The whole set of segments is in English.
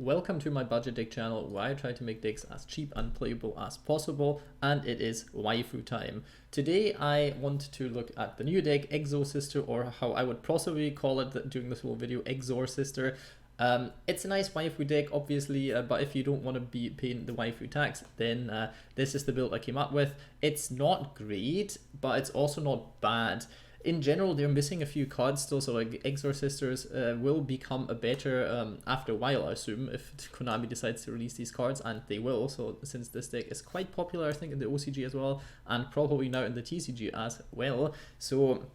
Welcome to my budget deck channel where I try to make decks as cheap and playable as possible, and it is waifu time. Today I want to look at the new deck Exosister, or how I would possibly call it during this whole video, Exosister. It's a nice waifu deck obviously, but if you don't want to be paying the waifu tax, then this is the build I came up with. It's not great, but it's also not bad. In general, they're missing a few cards still, so like Exosisters will become a better after a while, I assume, if Konami decides to release these cards, and they will. So since this deck is quite popular, I think, in the OCG as well, and probably now in the TCG as well. So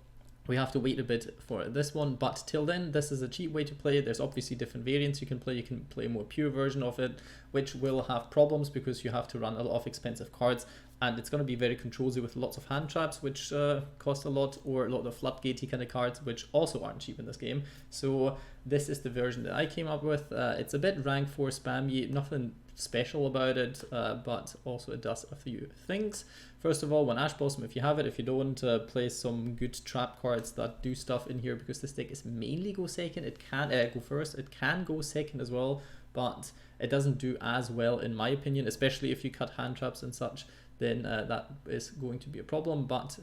we have to wait a bit for this one, but till then, this is a cheap way to play. There's obviously different variants you can play. You can play a more pure version of it, which will have problems because you have to run a lot of expensive cards, and it's going to be very controlsy with lots of hand traps, which cost a lot, or a lot of floodgatey kind of cards, which also aren't cheap in this game. So this is the version that I came up with. It's a bit rank 4 spammy, nothing special about it, but also it does a few things. First of all, one Ash Blossom if you have it. If you don't, play some good trap cards that do stuff in here, because this deck is mainly go second. It can go first, it can go second as well, but it doesn't do as well in my opinion, especially if you cut hand traps and such. Then that is going to be a problem. But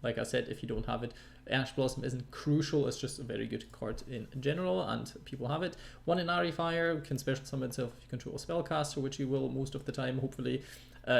like I said, if you don't have it, Ash Blossom isn't crucial. It's just a very good card in general, and people have it. One Inari Fire can special summon itself if you control a spellcaster, which you will most of the time, hopefully.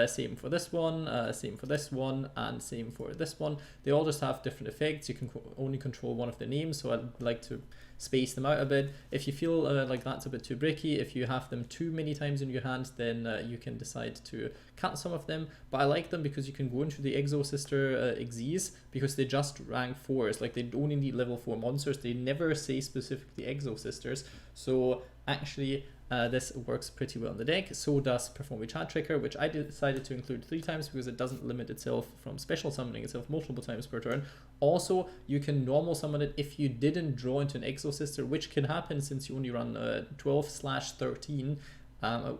Same for this one, same for this one, and same for this one. They all just have different effects. You can only control one of the names, so I'd like to space them out a bit. If you feel like that's a bit too bricky, if you have them too many times in your hand, then you can decide to cut some of them. But I like them because you can go into the Exosister Xyz, because they just rank 4s. Like, they only need level 4 monsters. They never say specifically Exosisters. So actually, this works pretty well in the deck. So does Perform a Chat Trigger, which I decided to include 3 times because it doesn't limit itself from special summoning itself multiple times per turn. Also, you can normal summon it if you didn't draw into an Exosister, which can happen since you only run 12/13,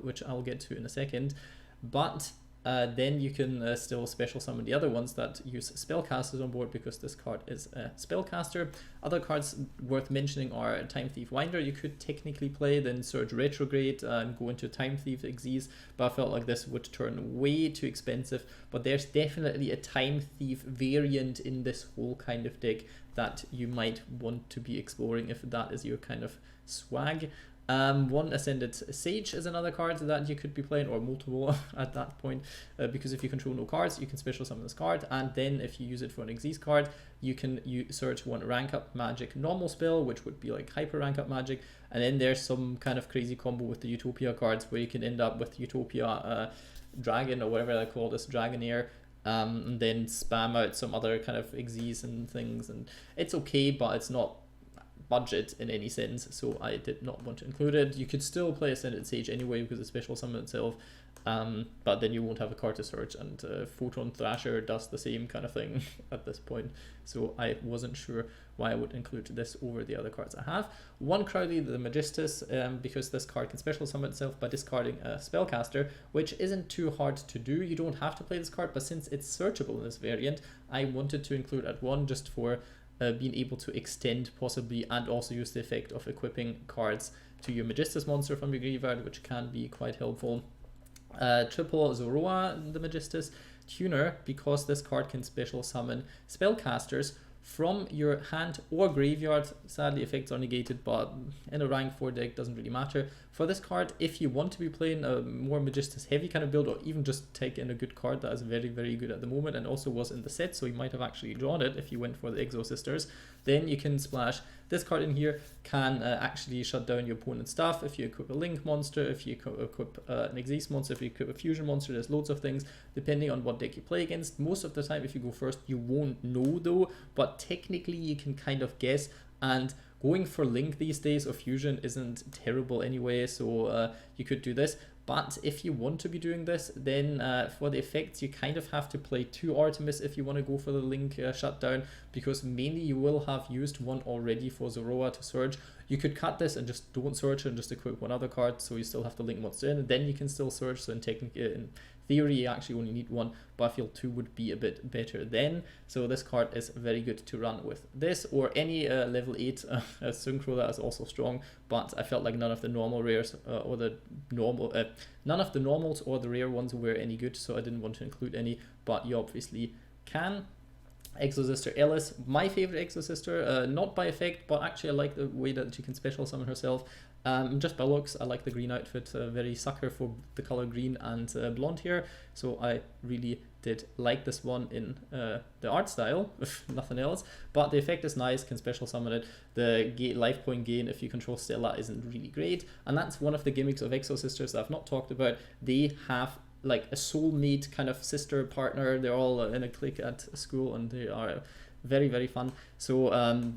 which I'll get to in a second. But then you can still special summon the other ones that use spellcasters on board, because this card is a spellcaster. Other cards worth mentioning are Time Thief Winder. You could technically play, then Surge Retrograde and go into Time Thief Xyz, but I felt like this would turn way too expensive. But there's definitely a Time Thief variant in this whole kind of deck that you might want to be exploring if that is your kind of swag. One Ascended Sage is another card that you could be playing, or multiple at that point, because if you control no cards, you can special summon this card, and then if you use it for an Xyz card, you can search one rank up magic normal spell, which would be like hyper rank up magic, and then there's some kind of crazy combo with the Utopia cards where you can end up with Utopia Dragon, or whatever they call this, Dragonair, and then spam out some other kind of Xyz and things, and it's okay, but it's not budget in any sense, so I did not want to include it. You could still play Ascended Sage anyway because it's special summon itself, but then you won't have a card to search, and Photon Thrasher does the same kind of thing at this point, so I wasn't sure why I would include this over the other cards I have. One Crowley the Magistus, because this card can special summon itself by discarding a spellcaster, which isn't too hard to do. You don't have to play this card, but since it's searchable in this variant, I wanted to include at 1 just for being able to extend possibly, and also use the effect of equipping cards to your Magistus monster from your graveyard, which can be quite helpful. Triple Zoroa the Magistus Tuner, because this card can special summon spellcasters from your hand or graveyard. Sadly, effects are negated, but in a rank 4 deck doesn't really matter. For this card, if you want to be playing a more Magistus heavy kind of build, or even just take in a good card that is very, very good at the moment and also was in the set, so you might have actually drawn it if you went for the Exosisters, then you can splash this card in here. Can actually shut down your opponent's stuff if you equip a Link monster, if you equip an Xyz monster, if you equip a Fusion monster. There's loads of things depending on what deck you play against. Most of the time, if you go first, you won't know though, but technically you can kind of guess, and going for Link these days or Fusion isn't terrible anyway, so you could do this. But if you want to be doing this, then for the effects, you kind of have to play 2 Artemis if you want to go for the Link shutdown, because mainly you will have used one already for Zoroa to Surge. You could cut this and just don't Surge and just equip one other card, so you still have the Link monster in, and then you can still Surge. So in theory, you actually only need 1, but I feel 2 would be a bit better then. So this card is very good to run with this, or any level 8 Synchro that is also strong, but I felt like none of the normal rares or the normal none of the normals or the rare ones were any good, so I didn't want to include any, but you obviously can. Exosister Ellis, my favorite Exosister, not by effect, but actually I like the way that she can special summon herself. Just by looks, I like the green outfit, very sucker for the color green and blonde hair, so I really did like this one in the art style, if nothing else. But the effect is nice, can special summon it. The life point gain if you control Stella isn't really great, and that's one of the gimmicks of Exosisters that I've not talked about. They have like a soulmate kind of sister partner. They're all in a clique at school, and they are very, very fun. So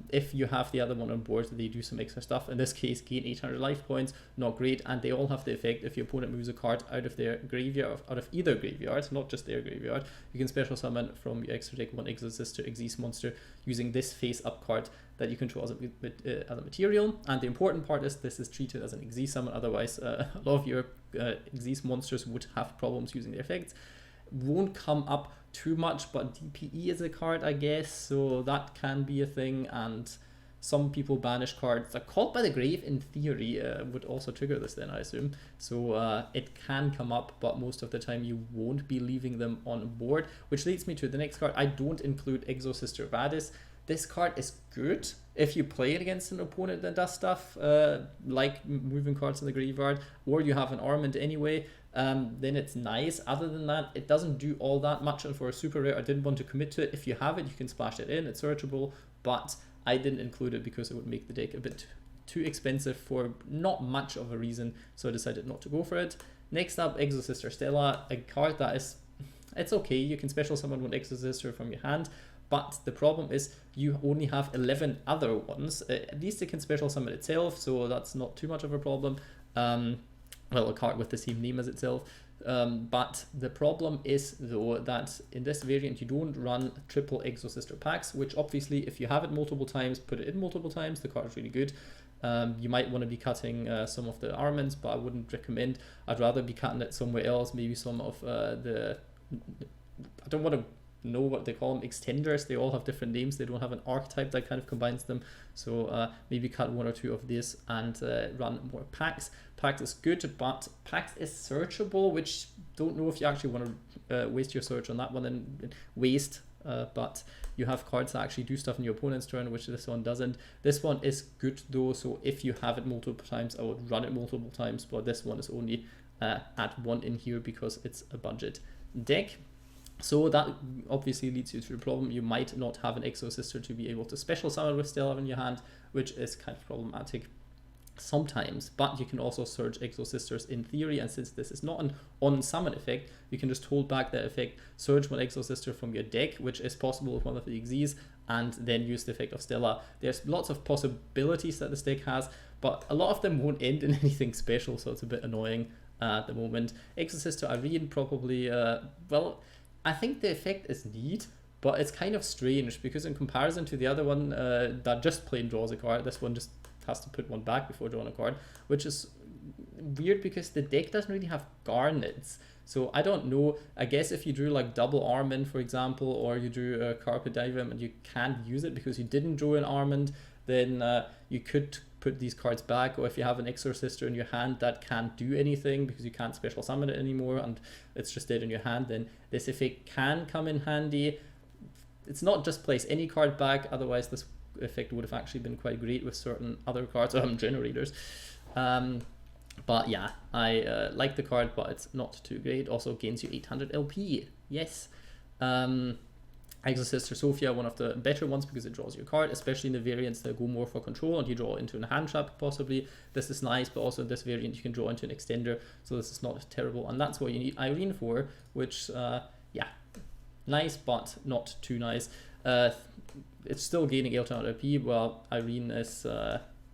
if you have the other one on board, they do some extra stuff. In this case, gain 800 life points, not great, and they all have the effect if your opponent moves a card out of their graveyard, out of either graveyard, not just their graveyard, you can special summon from your extra deck one Exosister Exis monster using this face up card that you control as a material. And the important part is this is treated as an Exis summon, otherwise a lot of your Exis monsters would have problems using their effects. Won't come up too much, but DPE is a card, I guess, so that can be a thing. And some people banish cards that caught by the grave in theory would also trigger this then, I assume. So it can come up, but most of the time you won't be leaving them on board, which leads me to the next card. I don't include Exosister Vadis. This card is good if you play it against an opponent that does stuff like moving cards in the graveyard, or you have an Armament anyway. Then it's nice. Other than that, it doesn't do all that much, and for a super rare I didn't want to commit to it. If you have it, you can splash it in, it's searchable, but I didn't include it because it would make the deck a bit too expensive for not much of a reason, so I decided not to go for it. Next up, Exosister Stella, a card that is, it's okay, you can special summon one Exosister from your hand, but the problem is you only have 11 other ones. At least it can special summon itself, so that's not too much of a problem. Well, a card with the same name as itself. But the problem is, though, that in this variant you don't run triple Exosister packs, which obviously if you have it multiple times, put it in multiple times, the card is really good. You might want to be cutting some of the armaments, but I wouldn't recommend. I'd rather be cutting it somewhere else, maybe some of I don't want to know what they call them, extenders. They all have different names. They don't have an archetype that kind of combines them, so maybe cut 1 or 2 of this and run more packs. Packs is good, but packs is searchable, which don't know if you actually want to waste your search on that one and waste, but you have cards that actually do stuff in your opponent's turn, which this one doesn't. This one is good though, so if you have it multiple times, I would run it multiple times, but this one is only at 1 in here because it's a budget deck. So that obviously leads you to the problem. You might not have an Exosister to be able to special summon with Stella in your hand, which is kind of problematic sometimes. But you can also search Exosisters in theory, and since this is not an on-summon effect, you can just hold back that effect, search one Exosister from your deck, which is possible with one of the Xyz, and then use the effect of Stella. There's lots of possibilities that this deck has, but a lot of them won't end in anything special, so it's a bit annoying at the moment. Exosister Irene probably, well, I think the effect is neat, but it's kind of strange because in comparison to the other one that just plain draws a card, this one just has to put one back before drawing a card, which is weird because the deck doesn't really have garnets. So I don't know, I guess if you drew like double Armament, for example, or you drew a Carpe Diem and you can't use it because you didn't draw an Armament, then you could put these cards back. Or if you have an Exorcister in your hand that can't do anything because you can't special summon it anymore and it's just dead in your hand, then this effect can come in handy. It's not just place any card back, otherwise this effect would have actually been quite great with certain other cards, generators. But yeah, I like the card, but it's not too great. Also gains you 800 LP. Yes. Exosister Sophia, one of the better ones because it draws your card, especially in the variants that go more for control and you draw into a hand trap possibly. This is nice, but also in this variant you can draw into an extender, so this is not terrible, and that's what you need Irene for, which yeah, nice but not too nice. It's still gaining 800 LP, while Irene is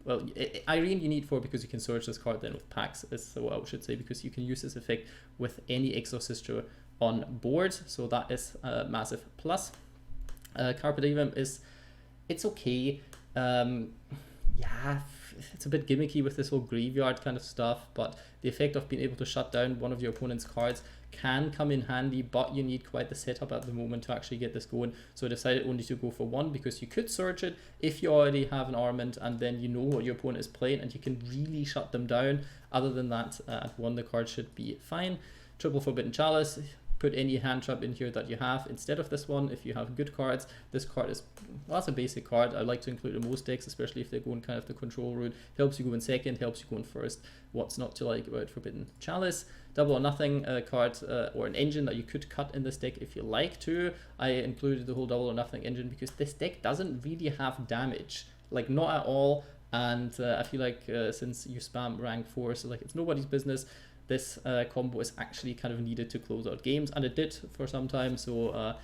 well, Irene you need for because you can search this card then with packs, is what I should say, because you can use this effect with any Exosister on board, so that is a massive plus. Carpe Diem it's okay. Yeah, it's a bit gimmicky with this whole graveyard kind of stuff, but the effect of being able to shut down one of your opponent's cards can come in handy, but you need quite the setup at the moment to actually get this going. So I decided only to go for one, because you could search it if you already have an armament and then you know what your opponent is playing and you can really shut them down. Other than that, at one the card should be fine. Triple Forbidden Chalice, put any hand trap in here that you have instead of this one if you have good cards. This card is, well, that's a basic card. I like to include in most decks, especially if they're going kind of the control route. Helps you go in second, helps you go in first. What's not to like about Forbidden Chalice? Double or Nothing card or an engine that you could cut in this deck if you like to. I included the whole Double or Nothing engine because this deck doesn't really have damage, like not at all. And I feel like since you spam rank 4, so like it's nobody's business, this combo is actually kind of needed to close out games, and it did for some time. So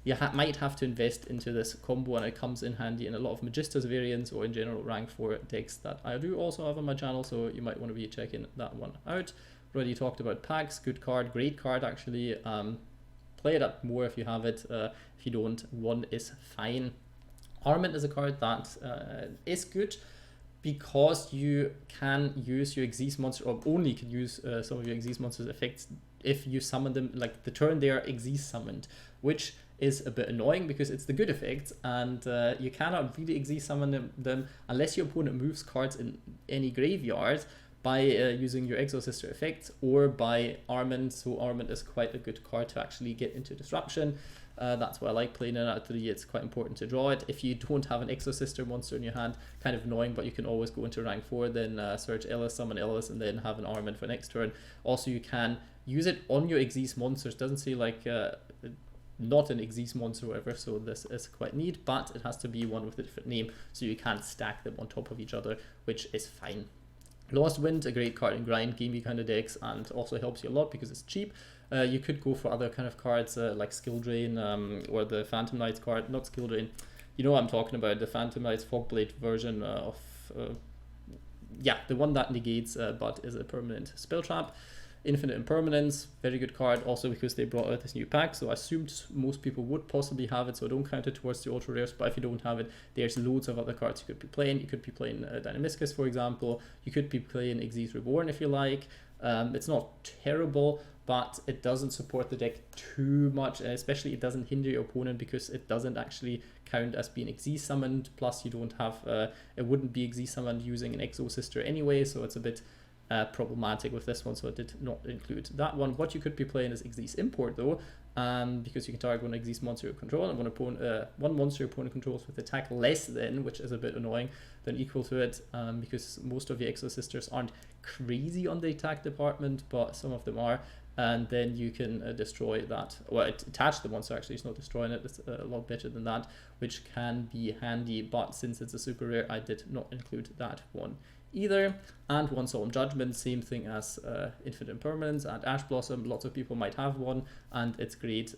you might have to invest into this combo, and it comes in handy in a lot of Magistus variants or in general rank 4 decks that I do also have on my channel, so you might want to be checking that one out. Already talked about packs. Good card, great card actually. Play it up more if you have it. If you don't, one is fine. Armament is a card that is good, because you can use your Exist monster, or only can use some of your Exist monsters effects if you summon them, like the turn they are Exist summoned, which is a bit annoying because it's the good effects, and you cannot really Exist summon them unless your opponent moves cards in any graveyard by using your Exosister effects or by Armament. So Armament is quite a good card to actually get into Disruption. That's why I like playing it at 3. It's quite important to draw it. If you don't have an Exosister monster in your hand, kind of annoying, but you can always go into rank 4, then search Ellis, summon Ellis, and then have an Armament for next turn. Also, you can use it on your Exist monsters. Doesn't say like not an Exist monster or whatever, so this is quite neat, but it has to be one with a different name, so you can't stack them on top of each other, which is fine. Lost Wind, a great card in grind gamey kind of decks, and also helps you a lot because it's cheap. You could go for other kind of cards like Skill Drain or the Phantom Knights card, not Skill Drain, you know what I'm talking about, the Phantom Knights Fogblade version of, yeah, the one that negates but is a permanent spell trap. Infinite Impermanence, very good card, also because they brought out this new pack, so I assumed most people would possibly have it, so I don't count it towards the ultra rares. But if you don't have it, there's loads of other cards you could be playing. You could be playing Dynamiscus, for example. You could be playing Exist Reborn if you like. It's not terrible, but it doesn't support the deck too much, and especially it doesn't hinder your opponent because it doesn't actually count as being Exist summoned, plus you don't have, it wouldn't be Exist summoned using an Exosister anyway, so it's a bit problematic with this one, so I did not include that one. What you could be playing is Exist Import though, because you can target one Exist monster you control and one monster your opponent controls with attack less than, which is a bit annoying, than equal to it, because most of your Exosisters aren't crazy on the attack department, but some of them are, and then you can destroy that, well, attach the monster, actually it's not destroying it, it's a lot better than that, which can be handy, but since it's a super rare I did not include that one either. And one Solemn Judgment, same thing as Infinite Impermanence and Ash Blossom. Lots of people might have one, and it's great.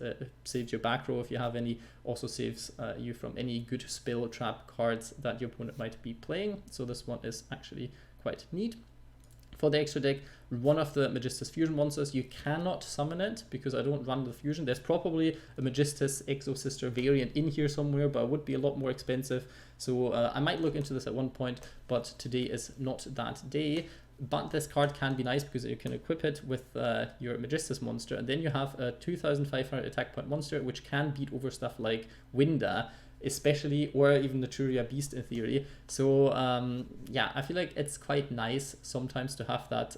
Saves your back row if you have any. Also saves you from any good spell trap cards that your opponent might be playing. So this one is actually quite neat. For the extra deck, one of the Magistus Fusion monsters, you cannot summon it because I don't run the Fusion. There's probably a Magistus Exosister variant in here somewhere, but it would be a lot more expensive. So I might look into this at one point, but today is not that day. But this card can be nice because you can equip it with your Magistus monster, and then you have a 2500 attack point monster, which can beat over stuff like Winda, especially, or even the Truria Beast in theory. So yeah, I feel like it's quite nice sometimes to have that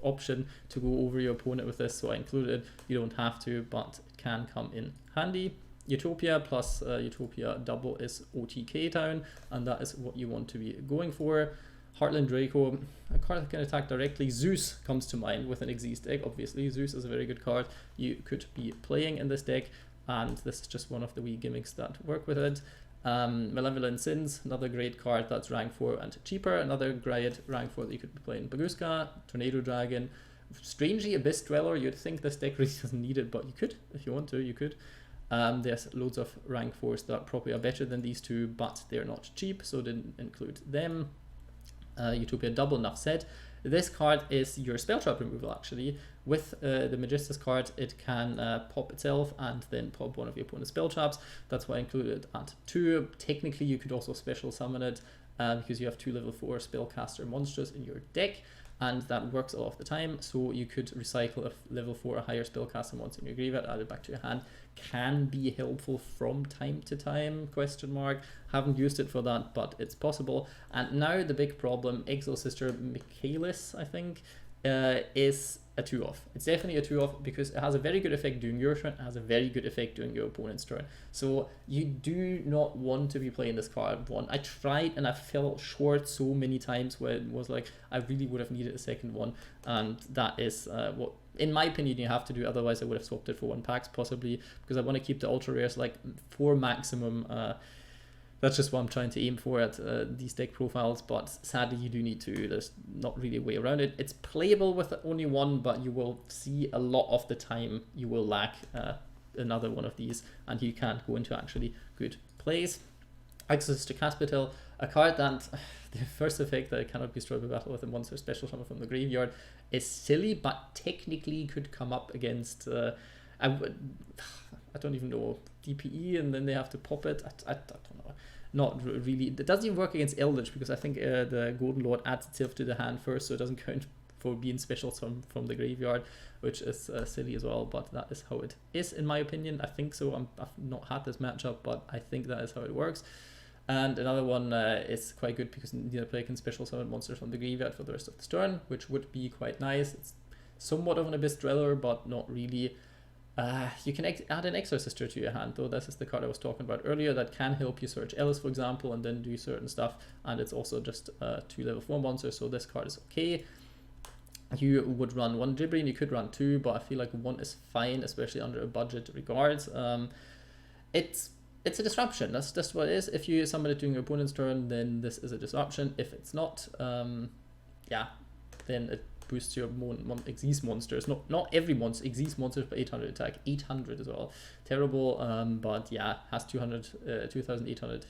option to go over your opponent with this, so I included it. You don't have to, but it can come in handy. Utopia plus Utopia double is OTK down, and that is what you want to be going for. Heartland Draco, a card that can attack directly. Zeus comes to mind with an Exist deck, obviously. Zeus is a very good card you could be playing in this deck, and this is just one of the wee gimmicks that work with it. Malevolent Sins, another great card that's rank 4 and cheaper. Another great rank 4 that you could be playing. Baguska, Tornado Dragon. Strangely, Abyss Dweller, you'd think this deck really doesn't need it, but you could, if you want to, you could. There's loads of rank 4s that probably are better than these two, but they're not cheap, so didn't include them. Utopia double, enough said. This card is your spell trap removal actually. With the Magistus card, it can pop itself and then pop one of your opponent's spell traps. That's why I included it at 2. Technically, you could also special summon it because you have 2 level 4 spellcaster monsters in your deck, and that works a lot of the time. So you could recycle a level 4 or higher spellcaster monster in your graveyard, add it back to your hand. Can be helpful from time to time, question mark. Haven't used it for that, but it's possible. And now the big problem, Exosister Michaelis, I think, is a 2-off. It's definitely a 2-off because it has a very good effect during your turn, it has a very good effect during your opponent's turn. So you do not want to be playing this card one. I tried and I fell short so many times where it was like I really would have needed a second one, and that is what, in my opinion, you have to do. Otherwise I would have swapped it for 1 packs possibly, because I want to keep the ultra rares like 4 maximum. That's just what I'm trying to aim for at these deck profiles, but sadly you do need to. There's not really a way around it. It's playable with only 1, but you will see a lot of the time you will lack another one of these, and you can't go into actually good plays. Exosister Caspital, a card that the first effect that it cannot be destroyed by battle with a monster special summon from the graveyard is silly, but technically could come up against I don't even know, DPE, and then they have to pop it. I don't know. Not really. It doesn't even work against Eldritch because I think the Golden Lord adds itself to the hand first, so it doesn't count for being special from the graveyard, which is silly as well, but that is how it is in my opinion. I think so. I've not had this matchup, but I think that is how it works. And another one is quite good because neither player can special summon monsters from the graveyard for the rest of the turn, which would be quite nice. It's somewhat of an Abyss Dweller, but not really. You can add an Exosister to your hand, though. This is the card I was talking about earlier that can help you search Ellis, for example, and then do certain stuff. And it's also just 2 level 4 monsters, so this card is okay. You would run 1 Gibri and you could run 2, but I feel like 1 is fine, especially under a budget regards. It's a disruption. That's just what it is. If you summon it during your opponent's turn, then this is a disruption. If it's not, yeah, then it boosts your Exis monsters. Not every monster. Exis monsters for 800 attack, 800 as well. Terrible, but yeah, has 2,800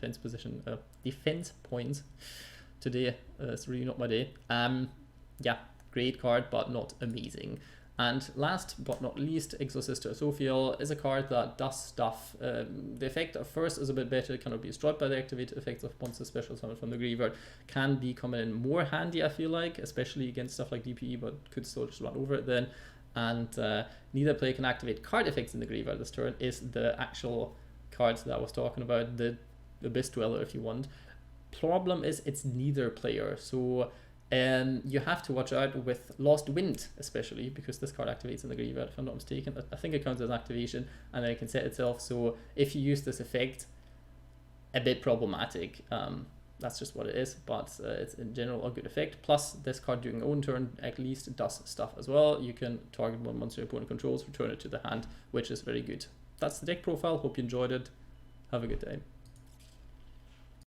defense points. Today it's really not my day. Yeah, great card, but not amazing. And last but not least, Exosister Asophiel is a card that does stuff. The effect at first is a bit better. It cannot be destroyed by the activated effects of monster special summon from the graveyard. Can be coming in more handy, I feel like, especially against stuff like DPE, but could still just run over it then. And neither player can activate card effects in the graveyard this turn is the actual cards that I was talking about, the Abyss Dweller if you want. Problem is it's neither player, so you have to watch out with Lost Wind, especially because this card activates in the graveyard, if I'm not mistaken. I think it counts as activation, and then it can set itself. So if you use this effect, a bit problematic. That's just what it is, but it's in general a good effect. Plus, this card during your own turn at least does stuff as well. You can target 1 monster your opponent controls, return it to the hand, which is very good. That's the deck profile. Hope you enjoyed it. Have a good day.